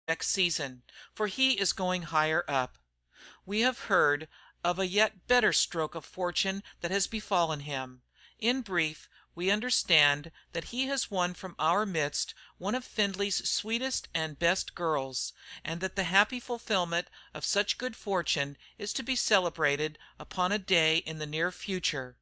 next season, for he is going higher up. We have heard of a yet better stroke of fortune that has befallen him. In brief, we understand that he has won from our midst one of Findlay's sweetest and best girls, and that the happy fulfilment of such good fortune is to be celebrated upon a day in the near future.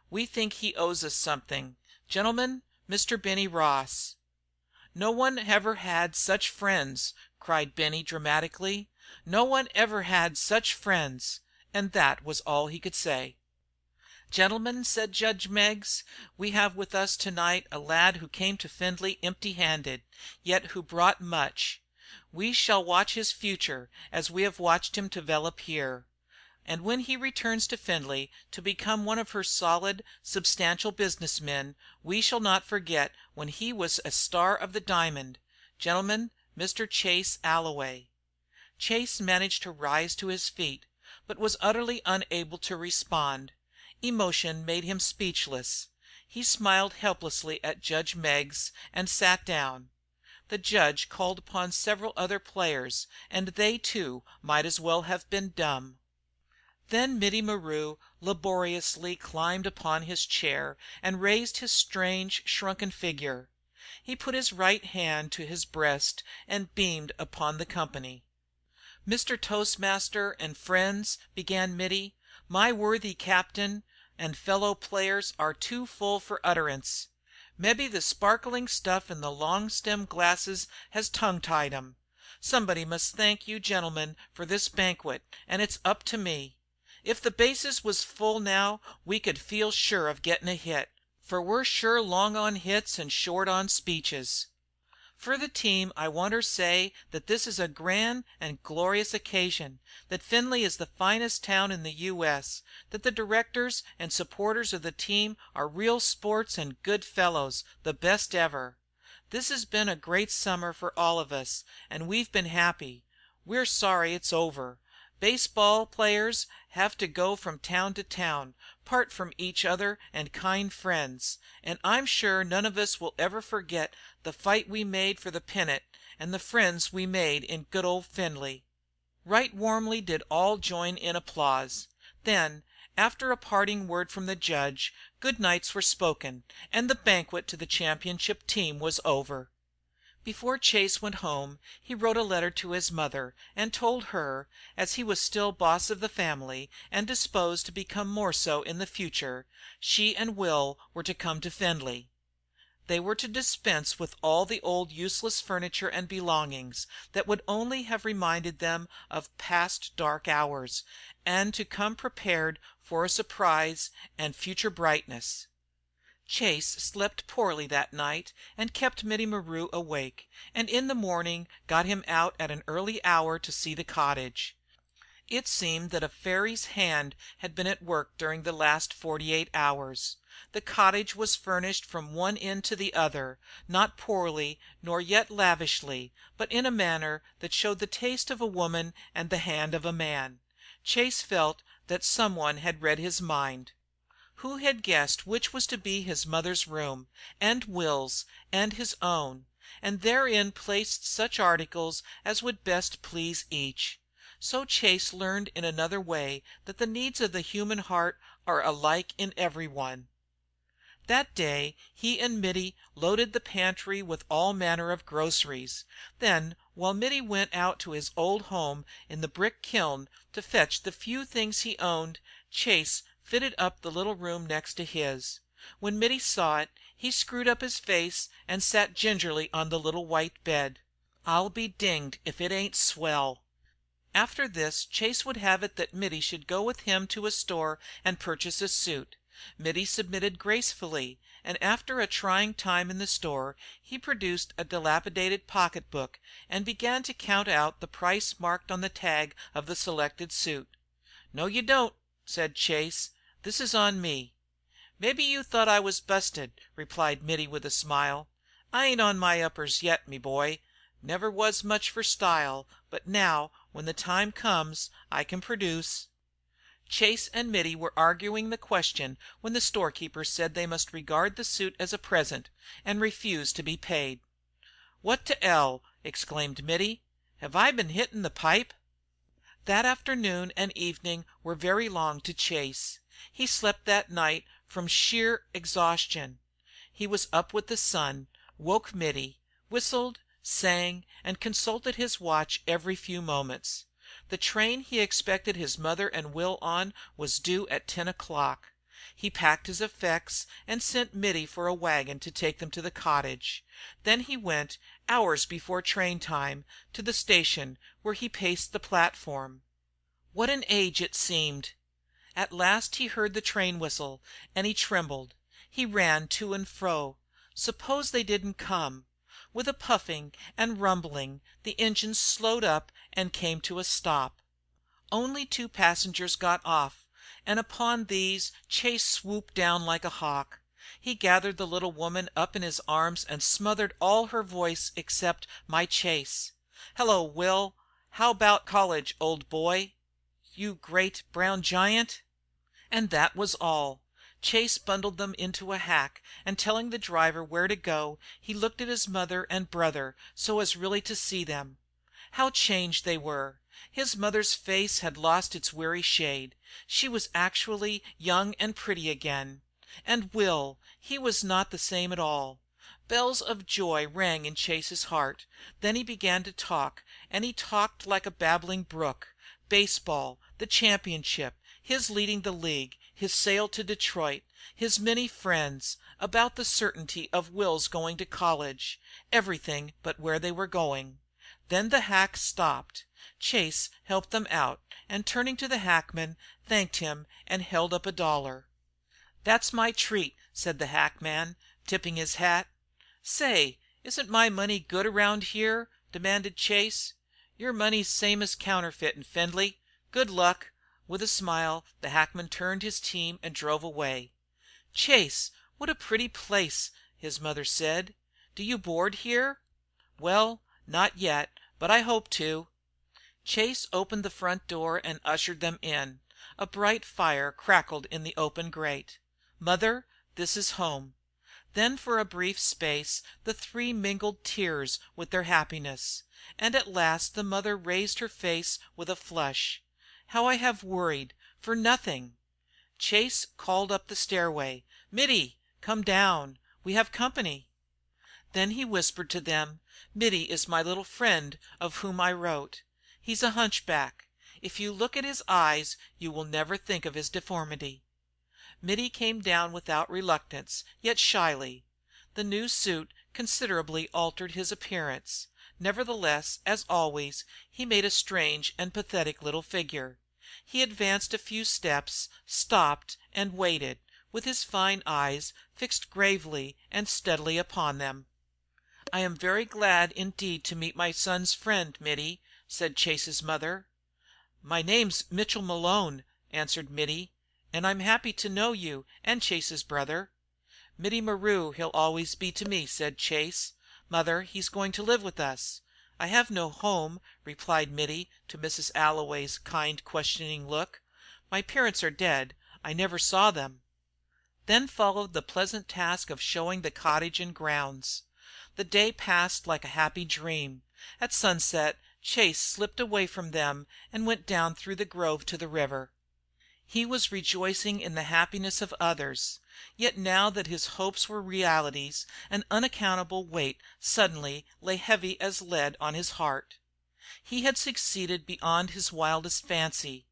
We think he owes us something. Gentlemen, Mr. Benny Ross." "No one ever had such friends!" cried Benny, dramatically. "No one ever had such friends!" And that was all he could say. "Gentlemen," said Judge Meggs, "we have with us to night a lad who came to Findlay empty handed, yet who brought much. We shall watch his future as we have watched him develop here. And when he returns to Findlay to become one of her solid, substantial business men, we shall not forget when he was a star of the diamond. Gentlemen, Mr. Chase Alloway." Chase managed to rise to his feet, but was utterly unable to respond. Emotion made him speechless. He smiled helplessly at Judge Meggs and sat down. The judge called upon several other players, and they too might as well have been dumb. Then Mittie Maru laboriously climbed upon his chair and raised his strange, shrunken figure. He put his right hand to his breast and beamed upon the company. "Mr. Toastmaster and friends," began Mittie, "my worthy captain and fellow players are too full for utterance. Mebbe the sparkling stuff in the long stem glasses has tongue tied 'em. Somebody must thank you gentlemen for this banquet, and it's up to me. If the bases was full now we could feel sure of gettin' a hit, for we're sure long on hits and short on speeches. For the team I wanter say that this is a grand and glorious occasion, that Findlay is the finest town in the U.S., that the directors and supporters of the team are real sports and good fellows, the best ever. This has been a great summer for all of us, and we've been happy. We're sorry it's over. Baseball players have to go from town to town, part from each other and kind friends, and I'm sure none of us will ever forget the fight we made for the pennant and the friends we made in good old Findlay." Right warmly did all join in applause. Then, after a parting word from the judge, good nights were spoken, and the banquet to the championship team was over. Before Chase went home he wrote a letter to his mother and told her, as he was still boss of the family and disposed to become more so in the future, she and Will were to come to Findlay. They were to dispense with all the old useless furniture and belongings that would only have reminded them of past dark hours, and to come prepared for a surprise and future brightness. Chase slept poorly that night and kept Mittie Maru awake, and in the morning got him out at an early hour to see the cottage. It seemed that a fairy's hand had been at work during the last 48 hours. The cottage was furnished from one end to the other, not poorly nor yet lavishly, but in a manner that showed the taste of a woman and the hand of a man. Chase felt that some one had read his mind. Who had guessed which was to be his mother's room, and Will's, and his own, and therein placed such articles as would best please each? So Chase learned in another way that the needs of the human heart are alike in every one. That day he and Mittie loaded the pantry with all manner of groceries. Then, while Mittie went out to his old home in the brick kiln to fetch the few things he owned, Chase fitted up the little room next to his. When Mittie saw it, he screwed up his face and sat gingerly on the little white bed. "I'll be dinged if it ain't swell." After this Chase would have it that Mittie should go with him to a store and purchase a suit. Mittie submitted gracefully, and after a trying time in the store he produced a dilapidated pocketbook and began to count out the price marked on the tag of the selected suit. "No, you don't," said Chase. "This is on me." "Mebbe you thought I was busted," replied Mittie with a smile. "I ain't on my uppers yet, me boy. Never was much for style, but now, when the time comes, I can produce." Chase and Mittie were arguing the question when the storekeeper said they must regard the suit as a present, and refused to be paid. "What to 'ell!" exclaimed Mittie. Have I been hittin' the pipe?" That afternoon and evening were very long to Chase. He slept that night from sheer exhaustion. He was up with the sun, woke Mittie, whistled, sang, and consulted his watch every few moments. The train he expected his mother and Will on was due at 10 o'clock. He packed his effects and sent Mittie for a wagon to take them to the cottage. Then he went, hours before train time, to the station where he paced the platform. What an age it seemed! At last he heard the train whistle, and he trembled. He ran to and fro. Suppose they didn't come! With a puffing and rumbling the engine slowed up and came to a stop. Only two passengers got off, and upon these Chase swooped down like a hawk. He gathered the little woman up in his arms and smothered all her voice except "My Chase." "Hello, Will. How about college, old boy? You great brown giant." And that was all. Chase bundled them into a hack, and telling the driver where to go, he looked at his mother and brother so as really to see them. How changed they were! His mother's face had lost its weary shade. She was actually young and pretty again. And Will, he was not the same at all. Bells of joy rang in Chase's heart. Then he began to talk, and he talked like a babbling brook. Baseball, the championship, his leading the league, his sale to Detroit, his many friends, about the certainty of Will's going to college, everything but where they were going. Then the hack stopped. Chase helped them out, and turning to the hackman, thanked him and held up $1. "That's my treat," said the hackman, tipping his hat. "Say, isn't my money good around here?" demanded Chase. "Your money's same as counterfeitin', Findlay. Good luck." With a smile the hackman turned his team and drove away. "Chase, what a pretty place!" his mother said. "Do you board here?" "Well, not yet, but I hope to." Chase opened the front door and ushered them in. A bright fire crackled in the open grate. "Mother, this is home." Then for a brief space the three mingled tears with their happiness, and at last the mother raised her face with a flush. "How I have worried for nothing!" Chase called up the stairway. "Mittie, come down. We have company." Then he whispered to them, "Mittie is my little friend of whom I wrote. He's a hunchback. If you look at his eyes you will never think of his deformity." Mittie came down without reluctance, yet shyly. The new suit considerably altered his appearance. Nevertheless, as always, he made a strange and pathetic little figure. He advanced a few steps, stopped, and waited, with his fine eyes fixed gravely and steadily upon them. "I am very glad indeed to meet my son's friend, Mittie," said Chase's mother. "My name's Mitchell Malone," answered Mittie, "and I'm happy to know you and Chase's brother." "Mittie Maru he'll always be to me," said Chase. "Mother, he's going to live with us." "I have no home," replied Mittie to Mrs. Alloway's kind questioning look. "My parents are dead. I never saw them." Then followed the pleasant task of showing the cottage and grounds. The day passed like a happy dream. At sunset Chase slipped away from them and went down through the grove to the river. He was rejoicing in the happiness of others. Yet now that his hopes were realities, an unaccountable weight suddenly lay heavy as lead on his heart. He had succeeded beyond his wildest fancy.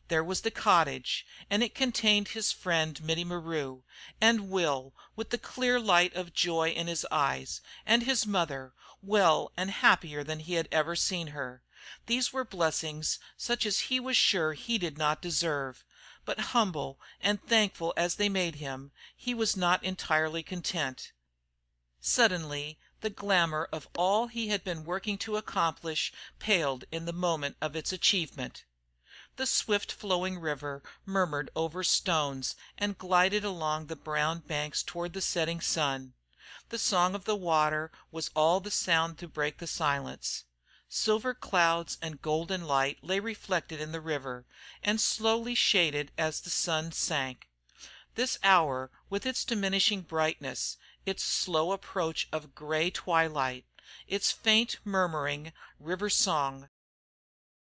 There was the cottage, and it contained his friend Mittie Maru, and Will, with the clear light of joy in his eyes, and his mother, well and happier than he had ever seen her. These were blessings such as he was sure he did not deserve. But humble and thankful as they made him, he was not entirely content. Suddenly the glamour of all he had been working to accomplish paled in the moment of its achievement. The swift flowing river murmured over stones and glided along the brown banks toward the setting sun. The song of the water was all the sound to break the silence. Silver clouds and golden light lay reflected in the river, and slowly shaded as the sun sank. This hour, with its diminishing brightness, its slow approach of gray twilight, its faint murmuring river song